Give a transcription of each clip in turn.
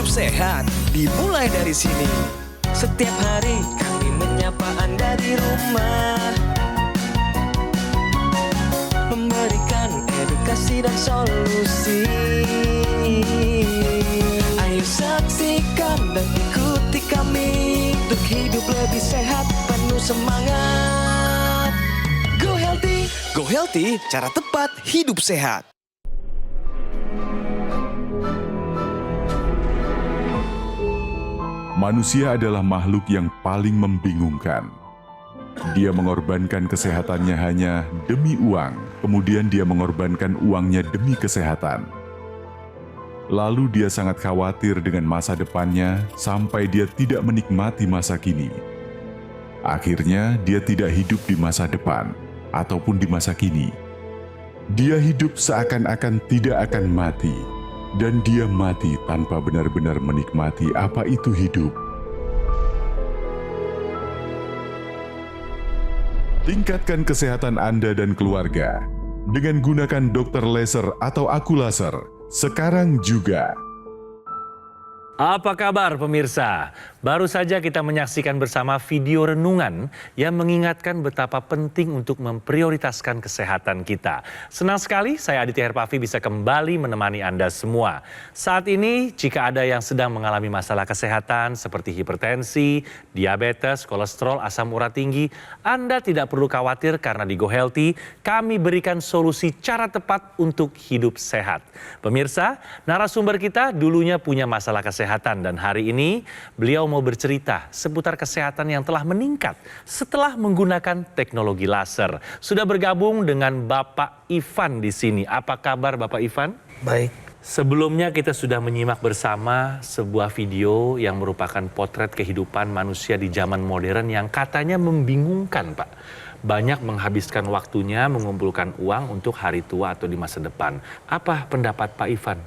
sehat dimulai dari sini. Setiap hari kami menyapa Anda di rumah, memberikan edukasi dan solusi. Ayo saksikan dan ikuti kami untuk hidup lebih sehat, penuh semangat. Go Healthy, cara tepat hidup sehat. Manusia adalah makhluk yang paling membingungkan. Dia mengorbankan kesehatannya hanya demi uang, kemudian dia mengorbankan uangnya demi kesehatan. Lalu dia sangat khawatir dengan masa depannya sampai dia tidak menikmati masa kini. Akhirnya dia tidak hidup di masa depan ataupun di masa kini. Dia hidup seakan-akan tidak akan mati, dan dia mati tanpa benar-benar menikmati apa itu hidup. Tingkatkan kesehatan Anda dan keluarga dengan gunakan dokter laser atau aku laser sekarang juga. Apa kabar pemirsa? Baru saja kita menyaksikan bersama video renungan yang mengingatkan betapa penting untuk memprioritaskan kesehatan kita. Senang sekali saya Aditya Herpavi bisa kembali menemani Anda semua. Saat ini jika ada yang sedang mengalami masalah kesehatan seperti hipertensi, diabetes, kolesterol, asam urat tinggi, Anda tidak perlu khawatir karena di Go Healthy kami berikan solusi cara tepat untuk hidup sehat. Pemirsa, narasumber kita dulunya punya masalah kesehatan dan hari ini beliau mau bercerita seputar kesehatan yang telah meningkat setelah menggunakan teknologi laser. Sudah bergabung dengan Bapak Ivan di sini. Apa kabar Bapak Ivan? Baik. Sebelumnya kita sudah menyimak bersama sebuah video yang merupakan potret kehidupan manusia di zaman modern yang katanya membingungkan, Pak. Banyak menghabiskan waktunya mengumpulkan uang untuk hari tua atau di masa depan. Apa pendapat Pak Ivan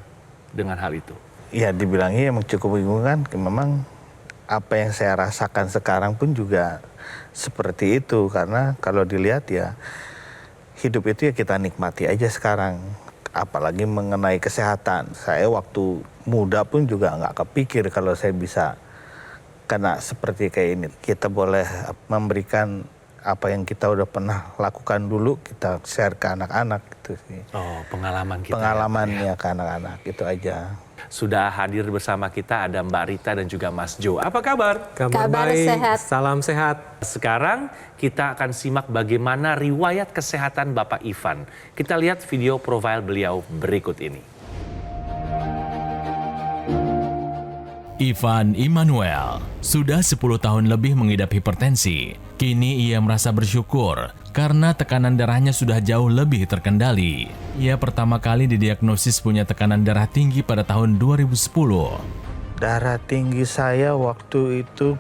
dengan hal itu? Ya dibilangnya emang cukup bingung kan, memang apa yang saya rasakan sekarang pun juga seperti itu. Karena kalau dilihat ya hidup itu ya kita nikmati aja sekarang. Apalagi mengenai kesehatan. Saya waktu muda pun juga nggak kepikir kalau saya bisa kena seperti kayak ini. Kita boleh memberikan apa yang kita udah pernah lakukan dulu, kita share ke anak-anak gitu sih. Oh, pengalaman kita. Pengalamannya ke anak-anak, itu aja. Sudah hadir bersama kita ada Mbak Rita dan juga Mas Jo. Apa kabar? Kabar baik, sehat. Salam sehat. Sekarang kita akan simak bagaimana riwayat kesehatan Bapak Ivan. Kita lihat video profil beliau berikut ini. Ivan Immanuel sudah 10 tahun lebih mengidap hipertensi. Kini ia merasa bersyukur karena tekanan darahnya sudah jauh lebih terkendali. Ia pertama kali didiagnosis punya tekanan darah tinggi pada tahun 2010. Darah tinggi saya waktu itu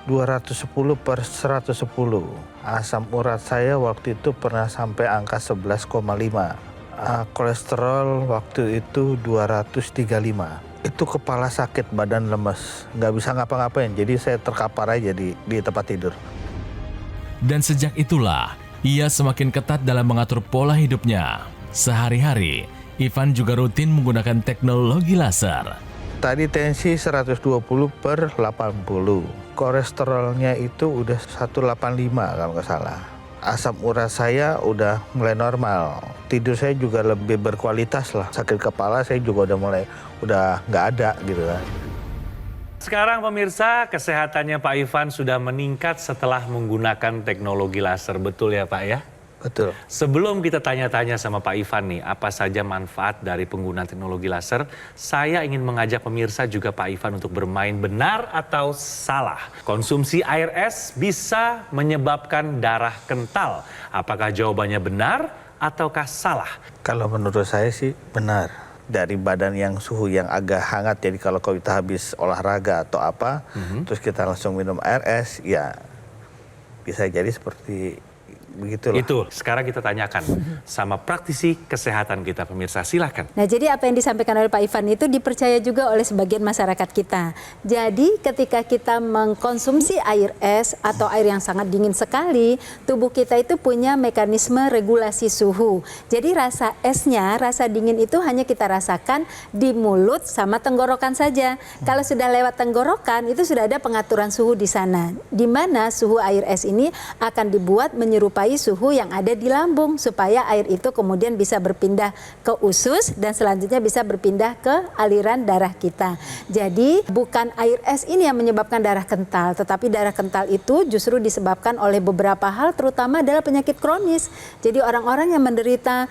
210/110. Asam urat saya waktu itu pernah sampai angka 11,5. Kolesterol waktu itu 235. Itu kepala sakit, badan lemes, nggak bisa ngapa-ngapain. Jadi saya terkapar aja di tempat tidur. Dan sejak itulah, ia semakin ketat dalam mengatur pola hidupnya. Sehari-hari, Ivan juga rutin menggunakan teknologi laser. Tadi tensi 120/80. Kolesterolnya itu udah 185 kalau nggak salah. Asam urat saya udah mulai normal. Tidur saya juga lebih berkualitas lah. Sakit kepala saya juga udah nggak ada gitu kan. Sekarang pemirsa, kesehatannya Pak Ivan sudah meningkat setelah menggunakan teknologi laser. Betul ya Pak ya? Betul. Sebelum kita tanya-tanya sama Pak Ivan nih, apa saja manfaat dari penggunaan teknologi laser, saya ingin mengajak pemirsa juga Pak Ivan untuk bermain benar atau salah. Konsumsi air es bisa menyebabkan darah kental. Apakah jawabannya benar ataukah salah? Kalau menurut saya sih benar. Dari badan yang suhu yang agak hangat, jadi kalau kita habis olahraga atau apa, terus kita langsung minum air es, ya bisa jadi seperti begitulah. Itu sekarang kita tanyakan sama praktisi kesehatan kita, pemirsa. Silahkan. Nah, jadi apa yang disampaikan oleh Pak Ivan itu dipercaya juga oleh sebagian masyarakat kita. Jadi ketika kita mengkonsumsi air es atau air yang sangat dingin sekali, tubuh kita itu punya mekanisme regulasi suhu. Jadi rasa esnya, rasa dingin itu hanya kita rasakan di mulut sama tenggorokan saja. Kalau sudah lewat tenggorokan itu sudah ada pengaturan suhu di sana, di mana suhu air es ini akan dibuat menyerupai suhu yang ada di lambung supaya air itu kemudian bisa berpindah ke usus dan selanjutnya bisa berpindah ke aliran darah kita. Jadi bukan air es ini yang menyebabkan darah kental, tetapi darah kental itu justru disebabkan oleh beberapa hal, terutama adalah penyakit kronis. Jadi orang-orang yang menderita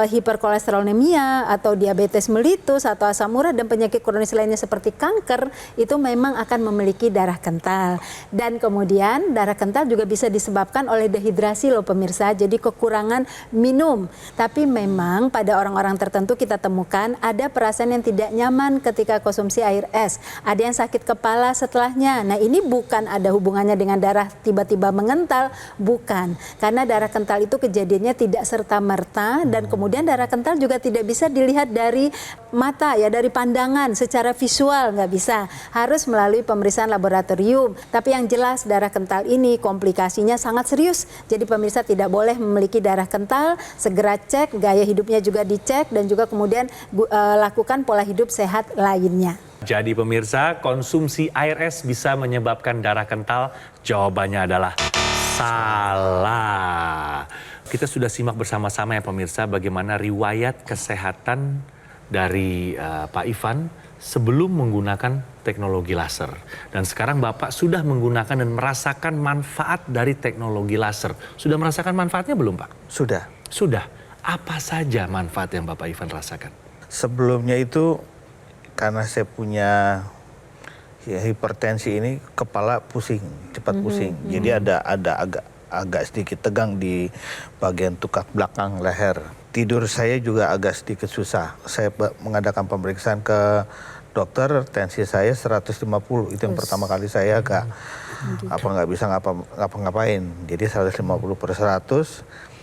hiperkolesterolemia atau diabetes mellitus atau asam urat dan penyakit kronis lainnya seperti kanker itu memang akan memiliki darah kental. Dan kemudian darah kental juga bisa disebabkan oleh dehidrasi loh pemirsa, jadi kekurangan minum. Tapi memang pada orang-orang tertentu kita temukan ada perasaan yang tidak nyaman ketika konsumsi air es. Ada yang sakit kepala setelahnya. Nah, ini bukan ada hubungannya dengan darah tiba-tiba mengental, bukan. Karena darah kental itu kejadiannya tidak serta-merta dan kemudian darah kental juga tidak bisa dilihat dari mata ya, dari pandangan secara visual nggak bisa. Harus melalui pemeriksaan laboratorium. Tapi yang jelas darah kental ini komplikasinya sangat serius. Jadi pemirsa tidak boleh memiliki darah kental, segera cek, gaya hidupnya juga dicek dan juga kemudian lakukan pola hidup sehat lainnya. Jadi pemirsa, konsumsi air es bisa menyebabkan darah kental? Jawabannya adalah salah. Kita sudah simak bersama-sama ya pemirsa bagaimana riwayat kesehatan dari Pak Ivan sebelum menggunakan teknologi laser. Dan sekarang Bapak sudah menggunakan dan merasakan manfaat dari teknologi laser. Sudah merasakan manfaatnya belum Pak? Sudah. Sudah. Apa saja manfaat yang Bapak Ivan rasakan? Sebelumnya itu karena saya punya hipertensi ini, kepala pusing, cepat pusing. Jadi ada agak sedikit tegang di bagian tukak belakang leher. Tidur saya juga agak sedikit susah. Saya mengadakan pemeriksaan ke dokter, tensi saya 150. Itu yang pertama kali saya nggak bisa ngapa-ngapain. Jadi 150/100.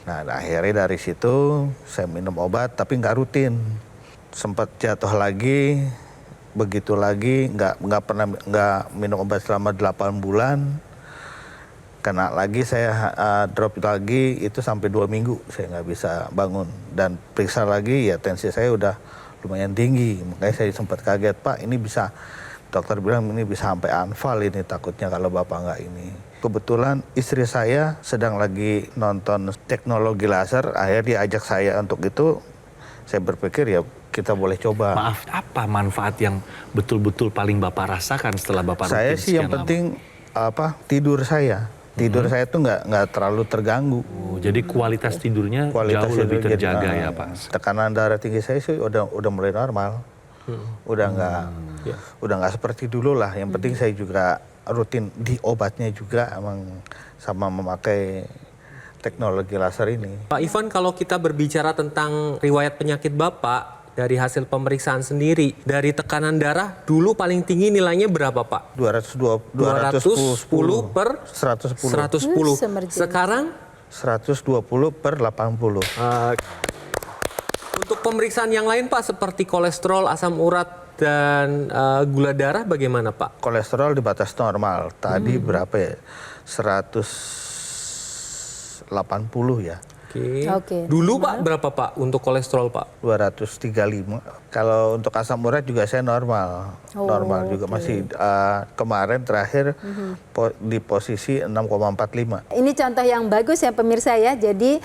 Nah, akhirnya dari situ saya minum obat tapi nggak rutin. Sempat jatuh lagi, begitu lagi, nggak minum obat selama 8 bulan. Kena lagi saya drop lagi, itu sampai 2 minggu saya nggak bisa bangun. Dan periksa lagi ya tensi saya udah lumayan tinggi. Makanya saya sempat kaget, Pak ini bisa, dokter bilang ini bisa sampai anfal ini takutnya kalau Bapak nggak ini. Kebetulan istri saya sedang lagi nonton teknologi laser, akhirnya diajak saya untuk itu. Saya berpikir ya kita boleh coba. Maaf, apa manfaat yang betul-betul paling Bapak rasakan setelah Bapak rutin Saya sih yang penting tidur saya. Tidur saya tuh nggak terlalu terganggu. Jadi kualitas tidurnya jauh lebih terjaga ya Pak. Tekanan darah tinggi saya sih udah mulai normal. Udah nggak seperti dulu lah. Yang penting saya juga rutin di obatnya juga emang sama memakai teknologi laser ini. Pak Ivan, kalau kita berbicara tentang riwayat penyakit Bapak dari hasil pemeriksaan sendiri, dari tekanan darah dulu paling tinggi nilainya berapa Pak? 210/110. Sekarang 120/80. Untuk pemeriksaan yang lain Pak seperti kolesterol, asam urat dan gula darah bagaimana Pak? Kolesterol di batas normal. Tadi berapa ya? 180 ya. Oke. Dulu Pak berapa Pak untuk kolesterol Pak? 235. Kalau untuk asam urat juga saya normal. Normal juga masih kemarin terakhir di posisi 6,45. Ini contoh yang bagus ya pemirsa ya. Jadi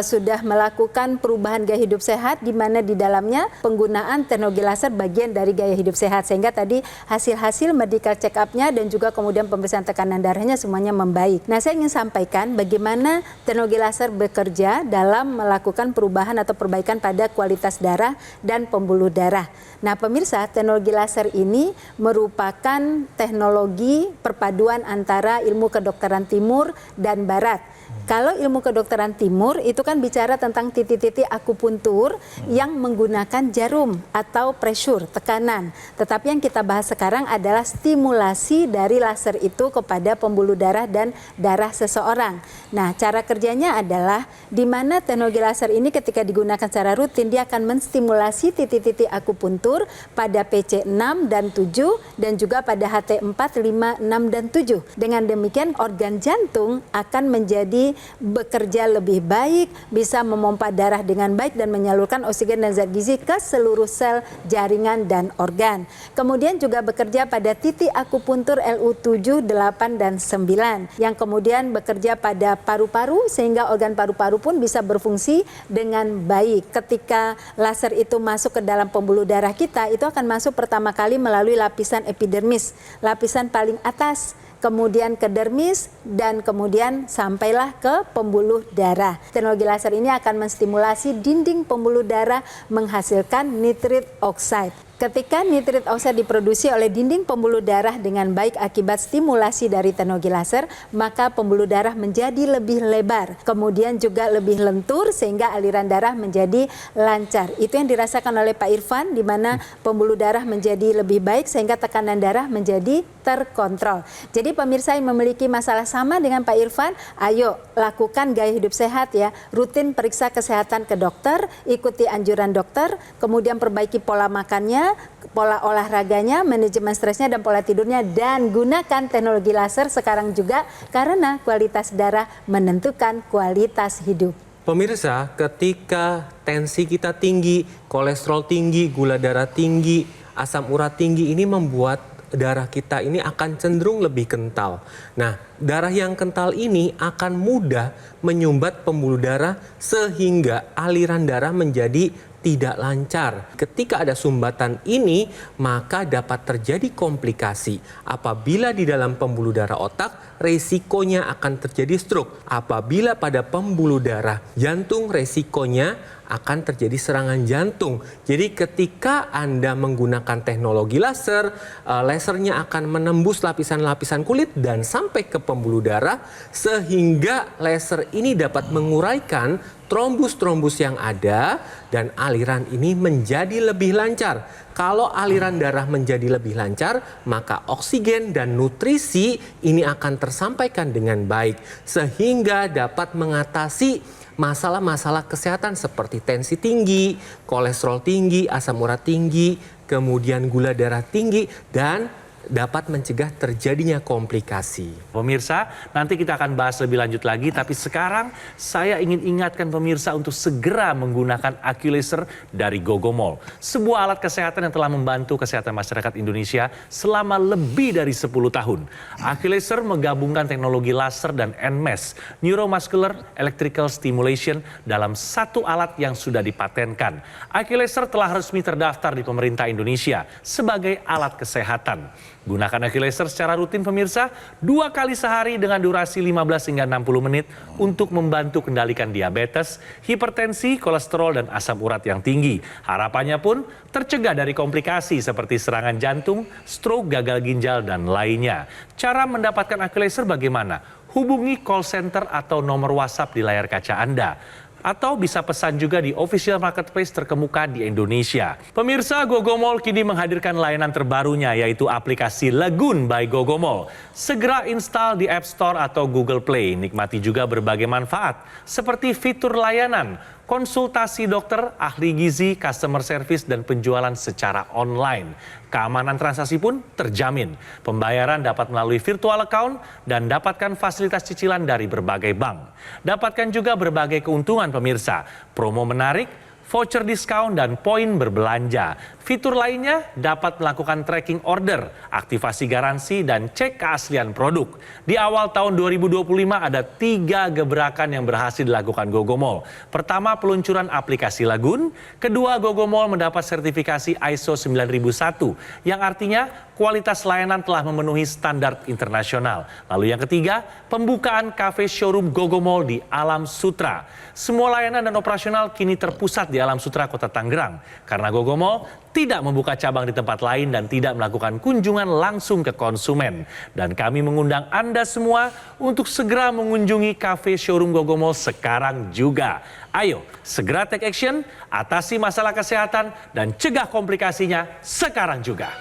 sudah melakukan perubahan gaya hidup sehat di mana di dalamnya penggunaan teknologi laser bagian dari gaya hidup sehat. Sehingga tadi hasil-hasil medical check up-nya dan juga kemudian pemeriksaan tekanan darahnya semuanya membaik. Nah, saya ingin sampaikan bagaimana teknologi laser bekerja dalam melakukan perubahan atau perbaikan pada kualitas darah dan pembuluh darah. Nah, pemirsa, teknologi laser ini merupakan teknologi perpaduan antara ilmu kedokteran timur dan barat. Kalau ilmu kedokteran timur itu kan bicara tentang titik-titik akupuntur yang menggunakan jarum atau pressure, tekanan. Tetapi yang kita bahas sekarang adalah stimulasi dari laser itu kepada pembuluh darah dan darah seseorang. Nah, cara kerjanya adalah di mana teknologi laser ini ketika digunakan secara rutin dia akan menstimulasi titik-titik akupuntur pada PC6 dan 7 dan juga pada HT4, 5, 6 dan 7. Dengan demikian organ jantung akan menjadi bekerja lebih baik, bisa memompa darah dengan baik dan menyalurkan oksigen dan zat gizi ke seluruh sel, jaringan dan organ. Kemudian juga bekerja pada titik akupuntur LU7, 8 dan 9 yang kemudian bekerja pada paru-paru sehingga organ paru-paru pun bisa berfungsi dengan baik. Ketika laser itu masuk ke dalam pembuluh darah kita, itu akan masuk pertama kali melalui lapisan epidermis, lapisan paling atas, kemudian ke dermis, dan kemudian sampailah ke pembuluh darah. Teknologi laser ini akan menstimulasi dinding pembuluh darah menghasilkan nitrit oxide. Ketika nitrit oxide diproduksi oleh dinding pembuluh darah dengan baik akibat stimulasi dari teknologi laser, maka pembuluh darah menjadi lebih lebar, kemudian juga lebih lentur sehingga aliran darah menjadi lancar. Itu yang dirasakan oleh Pak Irfan, di mana pembuluh darah menjadi lebih baik sehingga tekanan darah menjadi terkontrol. Jadi pemirsa yang memiliki masalah sama dengan Pak Irfan, ayo lakukan gaya hidup sehat ya, rutin periksa kesehatan ke dokter, ikuti anjuran dokter, kemudian perbaiki pola makannya, pola olahraganya, manajemen stresnya dan pola tidurnya, dan gunakan teknologi laser sekarang juga karena kualitas darah menentukan kualitas hidup. Pemirsa, ketika tensi kita tinggi, kolesterol tinggi, gula darah tinggi, asam urat tinggi, ini membuat darah kita ini akan cenderung lebih kental. Nah, darah yang kental ini akan mudah menyumbat pembuluh darah sehingga aliran darah menjadi tidak lancar. Ketika ada sumbatan ini, maka dapat terjadi komplikasi. Apabila di dalam pembuluh darah otak, resikonya akan terjadi stroke. Apabila pada pembuluh darah jantung, resikonya akan terjadi serangan jantung. Jadi ketika Anda menggunakan teknologi laser, lasernya akan menembus lapisan-lapisan kulit dan sampai ke pembuluh darah, sehingga laser ini dapat menguraikan trombus-trombus yang ada dan aliran ini menjadi lebih lancar. Kalau aliran darah menjadi lebih lancar, maka oksigen dan nutrisi ini akan tersampaikan dengan baik sehingga dapat mengatasi masalah-masalah kesehatan seperti tensi tinggi, kolesterol tinggi, asam urat tinggi, kemudian gula darah tinggi, dan dapat mencegah terjadinya komplikasi. Pemirsa, nanti kita akan bahas lebih lanjut lagi, tapi sekarang saya ingin ingatkan pemirsa untuk segera menggunakan AccuLaser dari Gogomall. Sebuah alat kesehatan yang telah membantu kesehatan masyarakat Indonesia selama lebih dari 10 tahun. AccuLaser menggabungkan teknologi laser dan NMES, Neuromuscular Electrical Stimulation, dalam satu alat yang sudah dipatenkan. AccuLaser telah resmi terdaftar di pemerintah Indonesia sebagai alat kesehatan. Gunakan AccuLaser secara rutin pemirsa, 2 kali sehari dengan durasi 15 hingga 60 menit untuk membantu kendalikan diabetes, hipertensi, kolesterol, dan asam urat yang tinggi. Harapannya pun tercegah dari komplikasi seperti serangan jantung, stroke, gagal ginjal, dan lainnya. Cara mendapatkan AccuLaser bagaimana? Hubungi call center atau nomor WhatsApp di layar kaca Anda. Atau bisa pesan juga di official marketplace terkemuka di Indonesia. Pemirsa, Gogomall kini menghadirkan layanan terbarunya, yaitu aplikasi Lagoon by Gogomall. Segera install di App Store atau Google Play. Nikmati juga berbagai manfaat, seperti fitur layanan, konsultasi dokter, ahli gizi, customer service, dan penjualan secara online. Keamanan transaksi pun terjamin. Pembayaran dapat melalui virtual account dan dapatkan fasilitas cicilan dari berbagai bank. Dapatkan juga berbagai keuntungan pemirsa, promo menarik, voucher diskon, dan poin berbelanja. Fitur lainnya dapat melakukan tracking order, aktivasi garansi, dan cek keaslian produk. Di awal tahun 2025 ada 3 gebrakan yang berhasil dilakukan Gogomall. Pertama, peluncuran aplikasi Lagoon. Kedua, Gogomall mendapat sertifikasi ISO 9001, yang artinya kualitas layanan telah memenuhi standar internasional. Lalu yang ketiga, pembukaan kafe showroom Gogo Mall di Alam Sutra. Semua layanan dan operasional kini terpusat di Alam Sutra, Kota Tangerang. Karena Gogo Mall tidak membuka cabang di tempat lain dan tidak melakukan kunjungan langsung ke konsumen. Dan kami mengundang Anda semua untuk segera mengunjungi kafe showroom Gogo Mall sekarang juga. Ayo, segera take action, atasi masalah kesehatan, dan cegah komplikasinya sekarang juga.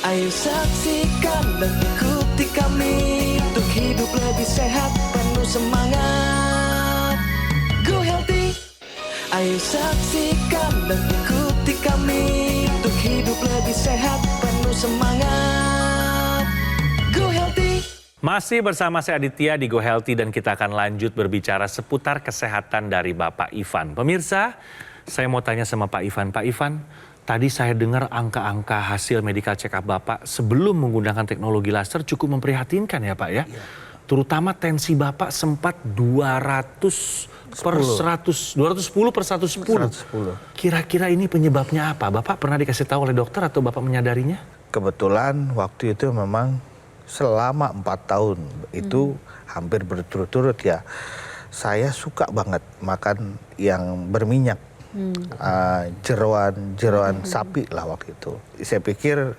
Ayo saksikan dan ikuti kami untuk hidup lebih sehat, penuh semangat. Go Healthy. Ayo saksikan dan ikuti kami untuk hidup lebih sehat, penuh semangat. Go Healthy. Masih bersama saya Aditya di Go Healthy dan kita akan lanjut berbicara seputar kesehatan dari Bapak Ivan. Pemirsa, saya mau tanya sama Pak Ivan. Pak Ivan, tadi saya dengar angka-angka hasil medical check up Bapak sebelum menggunakan teknologi laser cukup memprihatinkan ya Pak ya. Terutama tensi Bapak sempat 210 per 110. Kira-kira ini penyebabnya apa? Bapak pernah dikasih tahu oleh dokter atau Bapak menyadarinya? Kebetulan waktu itu memang selama 4 tahun itu hampir berturut-turut ya. Saya suka banget makan yang berminyak. Jeroan sapi lah waktu itu. Saya pikir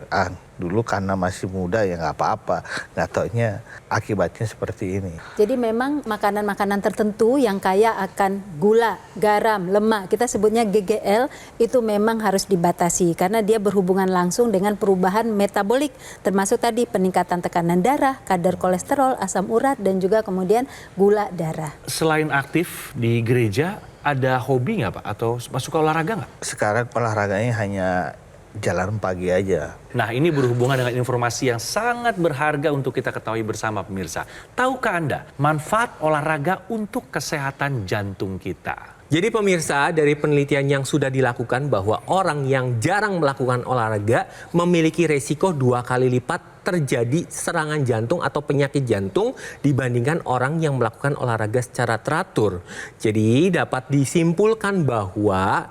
dulu karena masih muda ya nggak apa-apa. Nggak taunya akibatnya seperti ini. Jadi memang makanan-makanan tertentu yang kaya akan gula, garam, lemak, kita sebutnya GGL, itu memang harus dibatasi karena dia berhubungan langsung dengan perubahan metabolik, termasuk tadi peningkatan tekanan darah, kadar kolesterol, asam urat, dan juga kemudian gula darah. Selain aktif di gereja, ada hobi nggak Pak? Atau suka olahraga nggak? Sekarang olahraganya hanya jalan pagi aja. Nah, ini berhubungan dengan informasi yang sangat berharga untuk kita ketahui bersama pemirsa. Tahukah Anda manfaat olahraga untuk kesehatan jantung kita? Jadi pemirsa, dari penelitian yang sudah dilakukan bahwa orang yang jarang melakukan olahraga memiliki resiko 2 kali lipat terjadi serangan jantung atau penyakit jantung dibandingkan orang yang melakukan olahraga secara teratur. Jadi dapat disimpulkan bahwa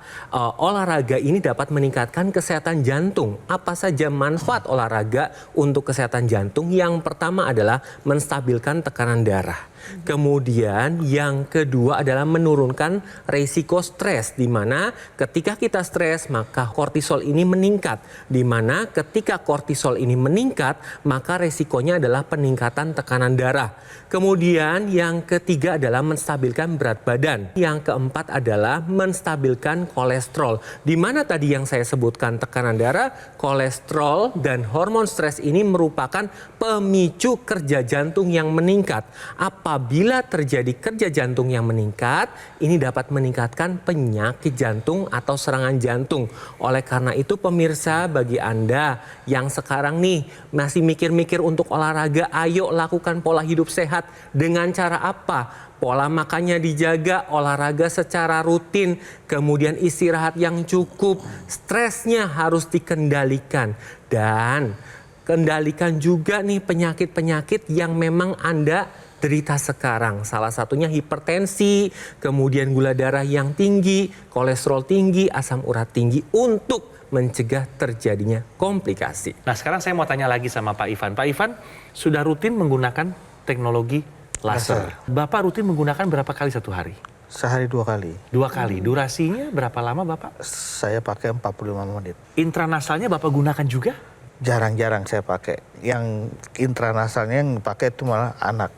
olahraga ini dapat meningkatkan kesehatan jantung. Apa saja manfaat olahraga untuk kesehatan jantung? Yang pertama adalah menstabilkan tekanan darah. Kemudian yang kedua adalah menurunkan risiko stres, di mana ketika kita stres maka kortisol ini meningkat, di mana ketika kortisol ini meningkat maka resikonya adalah peningkatan tekanan darah. Kemudian yang ketiga adalah menstabilkan berat badan. Yang keempat adalah menstabilkan kolesterol, di mana tadi yang saya sebutkan tekanan darah, kolesterol, dan hormon stres ini merupakan pemicu kerja jantung yang meningkat. Apabila terjadi kerja jantung yang meningkat, ini dapat meningkatkan penyakit jantung atau serangan jantung. Oleh karena itu pemirsa, bagi Anda yang sekarang nih masih mikir-mikir untuk olahraga, ayo lakukan pola hidup sehat. Dengan cara apa? Pola makannya dijaga, olahraga secara rutin, kemudian istirahat yang cukup, stresnya harus dikendalikan. Dan kendalikan juga nih penyakit-penyakit yang memang Anda derita sekarang. Salah satunya hipertensi, kemudian gula darah yang tinggi, kolesterol tinggi, asam urat tinggi, untuk mencegah terjadinya komplikasi. Nah, sekarang saya mau tanya lagi sama Pak Ivan. Pak Ivan sudah rutin menggunakan teknologi laser. Bapak rutin menggunakan berapa kali satu hari? Sehari 2 kali. 2 kali. Durasinya berapa lama Bapak? Saya pakai 45 menit. Intranasalnya Bapak gunakan juga? Jarang-jarang saya pakai. Yang intranasalnya yang pakai itu malah anak.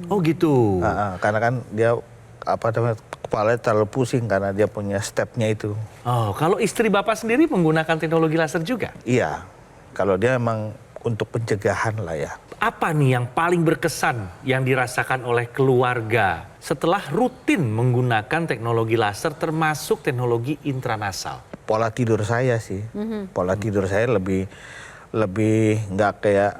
Oh gitu. Karena kan dia kepalanya terlalu pusing karena dia punya stepnya itu. Oh, kalau istri Bapak sendiri menggunakan teknologi laser juga? Iya, kalau dia emang untuk pencegahan lah ya. Apa nih yang paling berkesan yang dirasakan oleh keluarga setelah rutin menggunakan teknologi laser termasuk teknologi intranasal? Pola tidur saya sih. Pola tidur saya lebih nggak kayak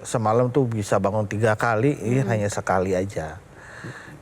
semalam tuh bisa bangun 3 kali, ini hanya sekali aja.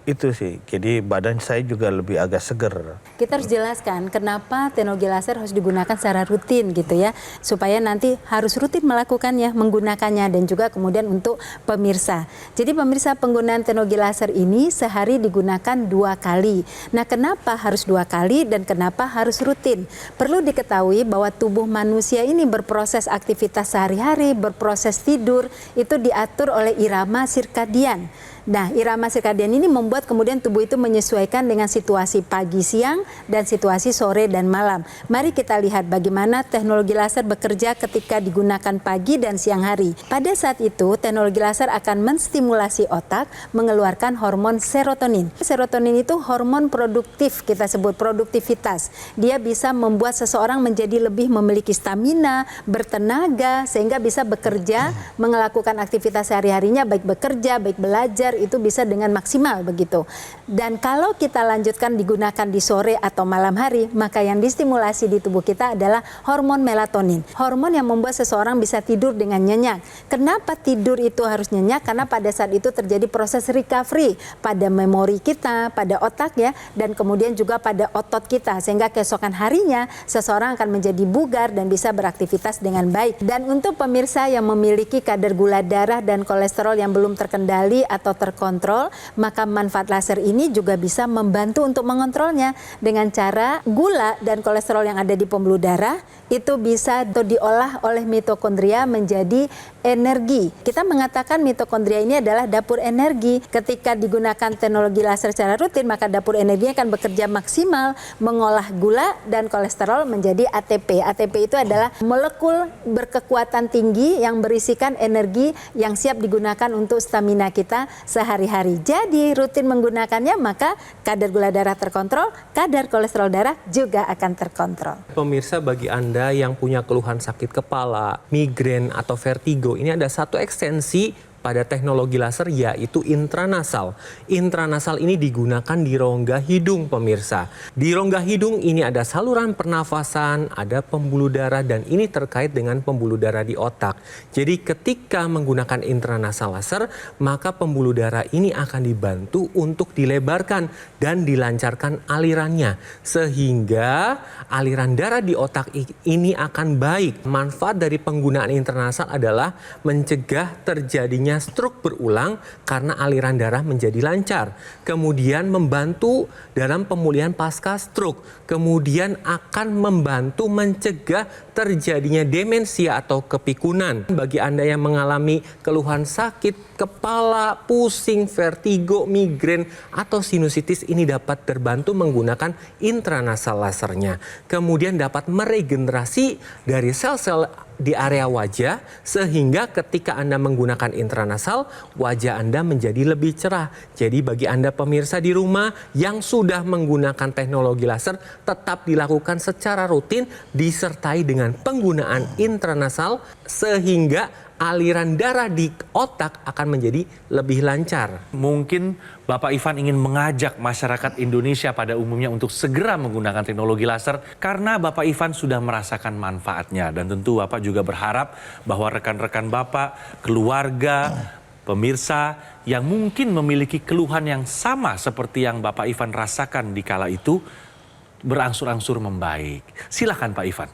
Itu sih, jadi badan saya juga lebih agak seger. Kita harus jelaskan kenapa teknologi laser harus digunakan secara rutin gitu ya, supaya nanti harus rutin melakukannya, menggunakannya, dan juga kemudian untuk pemirsa. Jadi pemirsa, penggunaan teknologi laser ini sehari digunakan 2 kali. Nah, kenapa harus 2 kali dan kenapa harus rutin? Perlu diketahui bahwa tubuh manusia ini berproses aktivitas sehari-hari, berproses tidur, itu diatur oleh irama sirkadian. Nah, irama sirkadian ini membuat kemudian tubuh itu menyesuaikan dengan situasi pagi, siang, dan situasi sore dan malam. Mari kita lihat bagaimana teknologi laser bekerja ketika digunakan pagi dan siang hari. Pada saat itu, teknologi laser akan menstimulasi otak mengeluarkan hormon serotonin. Serotonin itu hormon produktif, kita sebut produktivitas. Dia bisa membuat seseorang menjadi lebih memiliki stamina, bertenaga, sehingga bisa bekerja, melakukan aktivitas sehari-harinya, baik bekerja, baik belajar, itu bisa dengan maksimal begitu. Dan kalau kita lanjutkan digunakan di sore atau malam hari, maka yang distimulasi di tubuh kita adalah hormon melatonin. Hormon yang membuat seseorang bisa tidur dengan nyenyak. Kenapa tidur itu harus nyenyak? Karena pada saat itu terjadi proses recovery pada memori kita, pada otak ya, dan kemudian juga pada otot kita, sehingga keesokan harinya seseorang akan menjadi bugar dan bisa beraktivitas dengan baik. Dan untuk pemirsa yang memiliki kadar gula darah dan kolesterol yang belum terkendali atau terkontrol, maka manfaat laser ini juga bisa membantu untuk mengontrolnya dengan cara gula dan kolesterol yang ada di pembuluh darah itu bisa diolah oleh mitokondria menjadi energi. Kita mengatakan mitokondria ini adalah dapur energi. Ketika digunakan teknologi laser secara rutin, maka dapur energinya akan bekerja maksimal mengolah gula dan kolesterol menjadi ATP. ATP itu adalah molekul berkekuatan tinggi yang berisikan energi yang siap digunakan untuk stamina kita sehari-hari. Jadi rutin menggunakannya, maka kadar gula darah terkontrol, kadar kolesterol darah juga akan terkontrol. Pemirsa, bagi Anda yang punya keluhan sakit kepala, migrain atau vertigo, ini ada satu ekstensi pada teknologi laser, yaitu intranasal. Intranasal ini digunakan di rongga hidung, pemirsa. Di rongga hidung ini ada saluran pernafasan, ada pembuluh darah, dan ini terkait dengan pembuluh darah di otak. Jadi ketika menggunakan intranasal laser, maka pembuluh darah ini akan dibantu untuk dilebarkan dan dilancarkan alirannya. Sehingga aliran darah di otak ini akan baik. Manfaat dari penggunaan intranasal adalah mencegah terjadinya stroke berulang karena aliran darah menjadi lancar. Kemudian membantu dalam pemulihan pasca stroke. Kemudian akan membantu mencegah terjadinya demensia atau kepikunan. Bagi Anda yang mengalami keluhan sakit kepala, pusing, vertigo, migrain, atau sinusitis, ini dapat terbantu menggunakan intranasal lasernya. Kemudian dapat meregenerasi dari sel-sel di area wajah, sehingga ketika Anda menggunakan intranasal, wajah Anda menjadi lebih cerah. Jadi bagi Anda pemirsa di rumah yang sudah menggunakan teknologi laser, tetap dilakukan secara rutin disertai dengan penggunaan intranasal, sehingga aliran darah di otak akan menjadi lebih lancar. Mungkin Bapak Ivan ingin mengajak masyarakat Indonesia pada umumnya untuk segera menggunakan teknologi laser karena Bapak Ivan sudah merasakan manfaatnya. Dan tentu Bapak juga berharap bahwa rekan-rekan Bapak, keluarga, pemirsa yang mungkin memiliki keluhan yang sama seperti yang Bapak Ivan rasakan di kala itu berangsur-angsur membaik. Silakan Pak Ivan.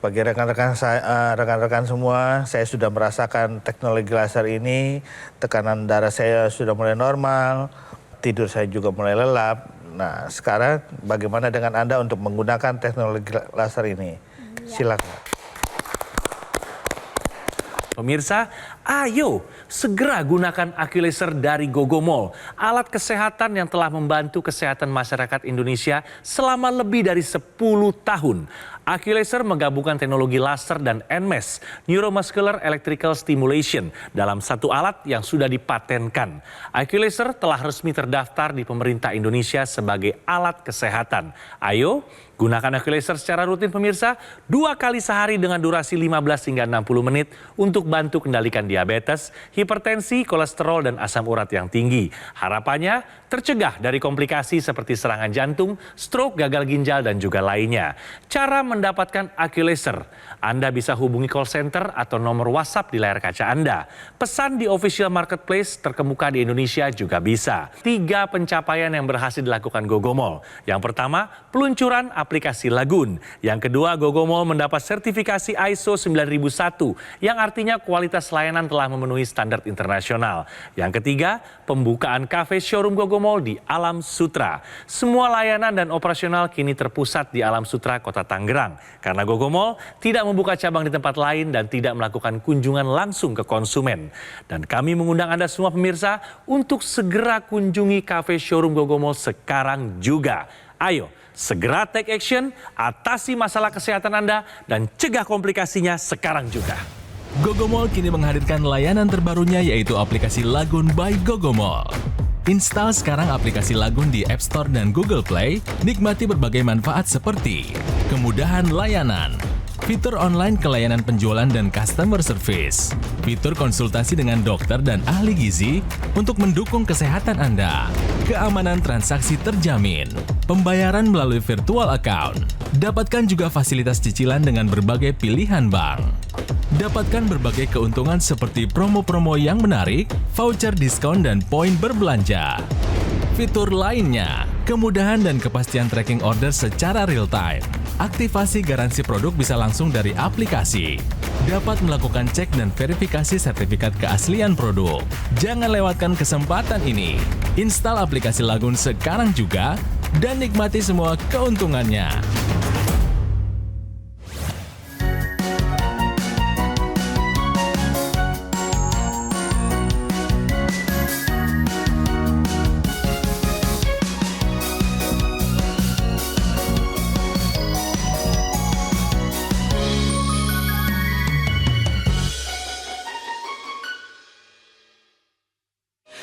Bagi rekan-rekan semua, saya sudah merasakan teknologi laser ini, tekanan darah saya sudah mulai normal, tidur saya juga mulai lelap. Nah, sekarang bagaimana dengan Anda untuk menggunakan teknologi laser ini? Silakan. Pemirsa, ayo segera gunakan Accu-Laser dari Gogomall. Alat kesehatan yang telah membantu kesehatan masyarakat Indonesia selama lebih dari 10 tahun. Accu-Laser menggabungkan teknologi laser dan NMES, Neuromuscular Electrical Stimulation, dalam satu alat yang sudah dipatenkan. Accu-Laser telah resmi terdaftar di pemerintah Indonesia sebagai alat kesehatan. Ayo, gunakan Accu-Laser secara rutin pemirsa, 2 kali sehari dengan durasi 15 hingga 60 menit untuk bantu kendalikan diabetes, hipertensi, kolesterol, dan asam urat yang tinggi. Harapannya tercegah dari komplikasi seperti serangan jantung, stroke, gagal ginjal, dan juga lainnya. Cara mendapatkan Aculaser. Anda bisa hubungi call center atau nomor WhatsApp di layar kaca Anda. Pesan di official marketplace terkemuka di Indonesia juga bisa. 3 pencapaian yang berhasil dilakukan Gogomall. Yang pertama, peluncuran aplikasi Lagun. Yang kedua, Gogomall mendapat sertifikasi ISO 9001 yang artinya kualitas layanan telah memenuhi standar internasional. Yang ketiga, pembukaan kafe showroom Gogomall di Alam Sutra. Semua layanan dan operasional kini terpusat di Alam Sutra, Kota Tangerang. Karena Gogomall tidak membuka cabang di tempat lain dan tidak melakukan kunjungan langsung ke konsumen. Dan kami mengundang Anda semua pemirsa untuk segera kunjungi kafe showroom Gogomall sekarang juga. Ayo, segera take action, atasi masalah kesehatan Anda, dan cegah komplikasinya sekarang juga. Gogomall kini menghadirkan layanan terbarunya yaitu aplikasi Lagun by Gogomall. Install sekarang aplikasi Lagun di App Store dan Google Play, nikmati berbagai manfaat seperti kemudahan layanan, fitur online kelayanan penjualan dan customer service, fitur konsultasi dengan dokter dan ahli gizi untuk mendukung kesehatan Anda, keamanan transaksi terjamin, pembayaran melalui virtual account, dapatkan juga fasilitas cicilan dengan berbagai pilihan bank. Dapatkan berbagai keuntungan seperti promo-promo yang menarik, voucher diskon, dan poin berbelanja. Fitur lainnya, kemudahan dan kepastian tracking order secara real-time. Aktivasi garansi produk bisa langsung dari aplikasi. Dapat melakukan cek dan verifikasi sertifikat keaslian produk. Jangan lewatkan kesempatan ini. Install aplikasi Lagun sekarang juga dan nikmati semua keuntungannya.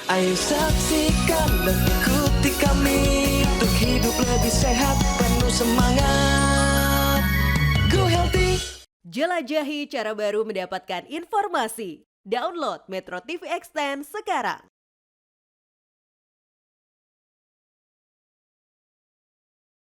Ayo saksikan dan ikuti kami untuk hidup lebih sehat, penuh semangat. Go Healthy. Jelajahi cara baru mendapatkan informasi. Download Metro TV Extend sekarang.